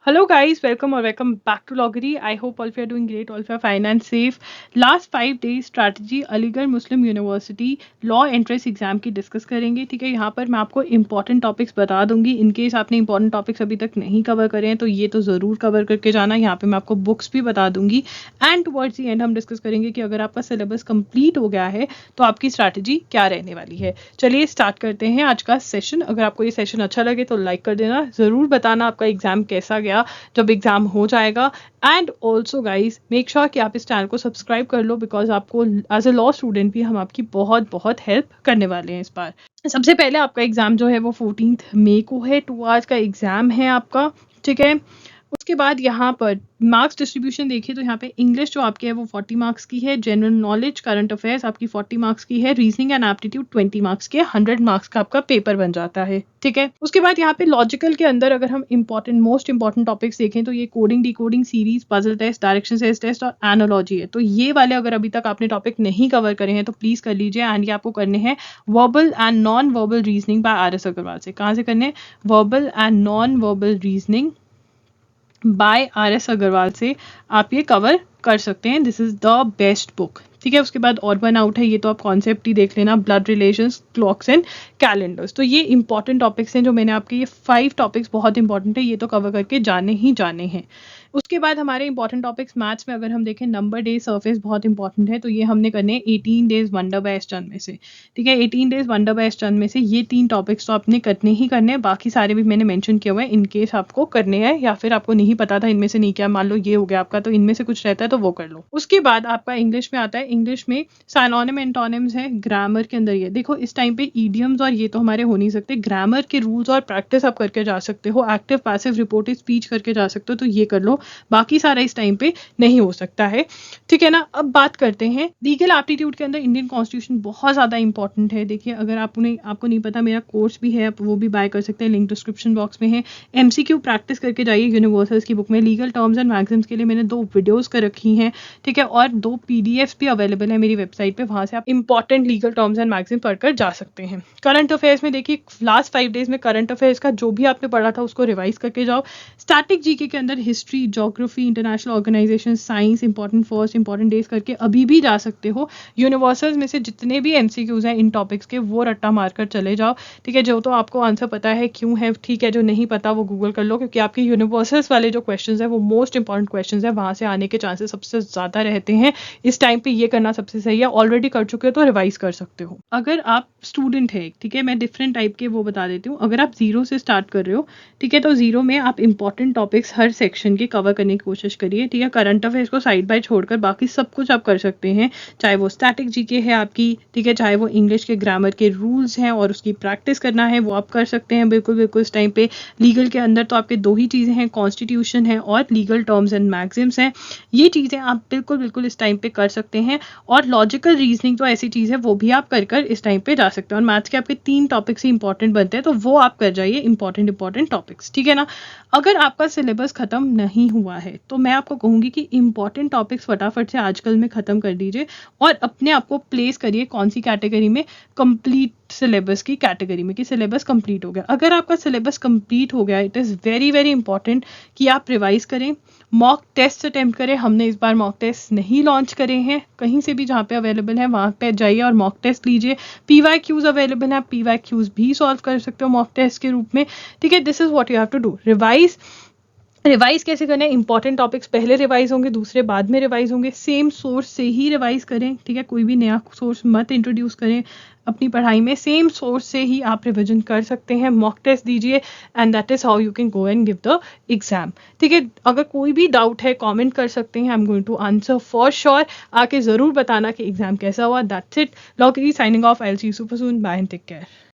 Hello guys, welcome back to Loggery. I hope all of you are doing great, all of you are fine and safe. Last 5 days strategy Aligarh Muslim university law entrance exam की discuss करेंगे. ठीक है, यहाँ पर मैं आपको important topics बता दूंगी. इन केस आपने इंपॉर्टेंट टॉपिक्स अभी तक नहीं कवर करे हैं तो ये तो ज़रूर कवर करके जाना. यहाँ पे मैं आपको बुक्स भी बता दूंगी एंड टुवर्ड्स दी एंड हम डिस्कस करेंगे कि अगर आपका सिलेबस कंप्लीट हो गया है तो आपकी स्ट्रैटेजी क्या रहने वाली है. चलिए स्टार्ट करते हैं आज का सेशन. अगर आपको ये सेशन अच्छा लगे तो लाइक कर देना. ज़रूर बताना आपका एग्जाम कैसा गया जब एग्जाम हो जाएगा. And also guys make sure कि आप इस चैनल को सब्सक्राइब कर लो बिकॉज आपको एज अ लॉ स्टूडेंट भी हम आपकी बहुत बहुत हेल्प करने वाले हैं इस बार. सबसे पहले आपका एग्जाम जो है वो 14 मई को है. 2 आवर्स का एग्जाम है आपका. ठीक है, उसके बाद यहाँ पर मार्क्स डिस्ट्रीब्यूशन देखिए तो यहाँ पे इंग्लिश जो आपके है वो 40 मार्क्स की है. जनरल नॉलेज करंट अफेयर्स आपकी 40 मार्क्स की है. रीजनिंग एंड एप्टीट्यूड 20 मार्क्स के 100 मार्क्स का आपका पेपर बन जाता है. ठीक है, उसके बाद यहाँ पे लॉजिकल के अंदर अगर हम मोस्ट इंपॉर्टेंट टॉपिक्स देखें तो ये coding decoding series, puzzle test, direction sense test और एनालॉजी है. तो ये वाले अगर अभी तक आपने टॉपिक नहीं कवर करे हैं तो प्लीज कर लीजिए. एंड ये आपको करने हैं verbal and non verbal reasoning by R S. Agarwal से. कहाँ से करने हैं? Verbal and non verbal reasoning by R S. Agarwal से आप ये कवर कर सकते हैं. This is the best book. ठीक है, उसके बाद और वन आउट है, ये तो आप कॉन्सेप्ट ही देख लेना. Blood relations, clocks and calendars. तो ये इंपॉर्टेंट टॉपिक्स हैं जो मैंने आपके, ये 5 टॉपिक्स बहुत इंपॉर्टेंट है, ये तो कवर करके जाने ही जाने हैं. उसके बाद हमारे इंपॉर्टेंट टॉपिक्स मैथ्स में अगर हम देखें, नंबर डे सरफेस बहुत इंपॉर्टेंट है. तो ये हमने करने 18 डेज वंडर बाय चंद में से. ठीक है, 18 डेज वंडर बाय चंद में से ये 3 टॉपिक्स तो आपने करने ही करने हैं. बाकी सारे भी मैंने मेंशन किए हुए हैं इन केस आपको करने हैं या फिर आपको नहीं पता था इनमें से नहीं किया, मान लो ये हो गया आपका, तो इनमें से कुछ रहता है तो वो कर लो. उसके बाद आपका इंग्लिश में आता है. इंग्लिश में साइनोनिम एंटोनिम्स है. ग्रामर के अंदर ये देखो, इस टाइम पे ईडियम्स और ये तो हमारे हो नहीं सकते. ग्रामर के रूल्स और प्रैक्टिस आप करके जा सकते हो. एक्टिव पैसिव रिपोर्टिव स्पीच करके जा सकते हो, तो ये कर लो. बाकी सारा इस टाइम पे नहीं हो सकता है. ठीक है ना. अब बात करते हैं लीगल एप्टीट्यूड के अंदर. इंडियन कॉन्स्टिट्यूशन बहुत ज्यादा इंपॉर्टेंट है. देखिए, अगर आपको नहीं पता, मेरा कोर्स भी है, आप वो भी बाय कर सकते हैं, लिंक डिस्क्रिप्शन बॉक्स में है. एमसीक्यू प्रैक्टिस करके जाइए. यूनिवर्सल्स की बुक में लीगल टर्म्स एंड मैक्सिम्स के लिए मैंने 2 वीडियोस कर रखी हैं. ठीक है, और 2 पीडीएफ्स भी अवेलेबल है मेरी वेबसाइट पे, वहां से आप important legal terms and maxim पढ़कर जा सकते हैं. करंट अफेयर्स में देखिए, लास्ट 5 डेज में करंट अफेयर्स का जो भी आपने पढ़ा था उसको रिवाइज करके जाओ. स्टैटिक जीके के अंदर history, geography, international organisation, science, important first, important days करके अभी भी जा सकते हो. यूनिवर्सल्स में से जितने भी एमसीक्यूज हैं इन टॉपिक्स के, वो रट्टा मारकर चले जाओ. ठीक है, जो तो आपको आंसर पता है क्यों है, ठीक है, जो नहीं पता वो गूगल कर लो, क्योंकि आपके यूनिवर्सल्स वाले जो क्वेश्चंस है वो मोस्ट इंपॉर्टेंट क्वेश्चंस है, वहां से आने के चांसेस सबसे ज्यादा रहते हैं. इस टाइम पे ये करना सबसे सही है. ऑलरेडी कर चुके हो तो रिवाइज कर सकते हो. अगर आप स्टूडेंट है, ठीक है, मैं डिफरेंट टाइप के वो बता देती हूँ. अगर आप 0 से स्टार्ट कर रहे हो, ठीक है, तो 0 में आप इंपॉर्टेंट टॉपिक्स हर सेक्शन के कवर करने की कोशिश करिए. ठीक है, करंट अफेयर्स को साइड बाय छोड़कर बाकी सब कुछ आप कर सकते हैं, चाहे वो स्टैटिक जीके है आपकी, ठीक है, चाहे वो इंग्लिश के ग्रामर के रूल्स हैं और उसकी प्रैक्टिस करना है, वो आप कर सकते हैं. बिल्कुल बिल्कुल इस टाइम पे लीगल के अंदर तो आपके 2 ही चीज़ें हैं, कॉन्स्टिट्यूशन है और लीगल टर्म्स एंड मैक्सिम्स हैं. ये चीज़ें आप बिल्कुल बिल्कुल इस टाइम पे कर सकते हैं. और लॉजिकल रीजनिंग तो ऐसी चीज़ है वो भी आप कर इस टाइम पे जा सकते हैं. और मैथ्स के आपके 3 टॉपिक्स ही इंपॉर्टेंट बनते हैं, तो वो आप कर जाइए, इंपॉर्टेंट टॉपिक्स. ठीक है ना. अगर आपका सिलेबस खत्म नहीं हुआ है तो मैं आपको कहूंगी कि इंपॉर्टेंट टॉपिक्स फटाफट से आजकल में खत्म कर दीजिए और अपने आप को प्लेस करिए कौन सी कैटेगरी में, कंप्लीट सिलेबस की कैटेगरी में, कि सिलेबस कंप्लीट हो गया. अगर आपका सिलेबस कंप्लीट हो गया, it is very very important कि आप रिवाइज करें, मॉक टेस्ट अटेम्प्ट करें. हमने इस बार मॉक टेस्ट नहीं लॉन्च करे हैं, कहीं से भी जहाँ पे अवेलेबल है वहाँ पे जाइए और मॉक टेस्ट लीजिए. PYQs अवेलेबल है, PYQs भी सॉल्व कर सकते हो मॉक टेस्ट के रूप में. ठीक है, this is what you have to do. Revise कैसे करना है? इंपॉर्टेंट टॉपिक्स पहले रिवाइज होंगे, दूसरे बाद में रिवाइज होंगे. सेम सोर्स से ही रिवाइज करें. ठीक है, कोई भी नया सोर्स मत इंट्रोड्यूस करें अपनी पढ़ाई में. सेम सोर्स से ही आप रिविजन कर सकते हैं. मॉक टेस्ट दीजिए and that is how you can go and give the exam. ठीक है, अगर कोई भी डाउट है कमेंट कर सकते हैं. I am going to answer for sure. आके जरूर बताना कि एग्जाम कैसा हुआ. That's it. लॉगरी signing off. I will see you super soon. Bye and take care.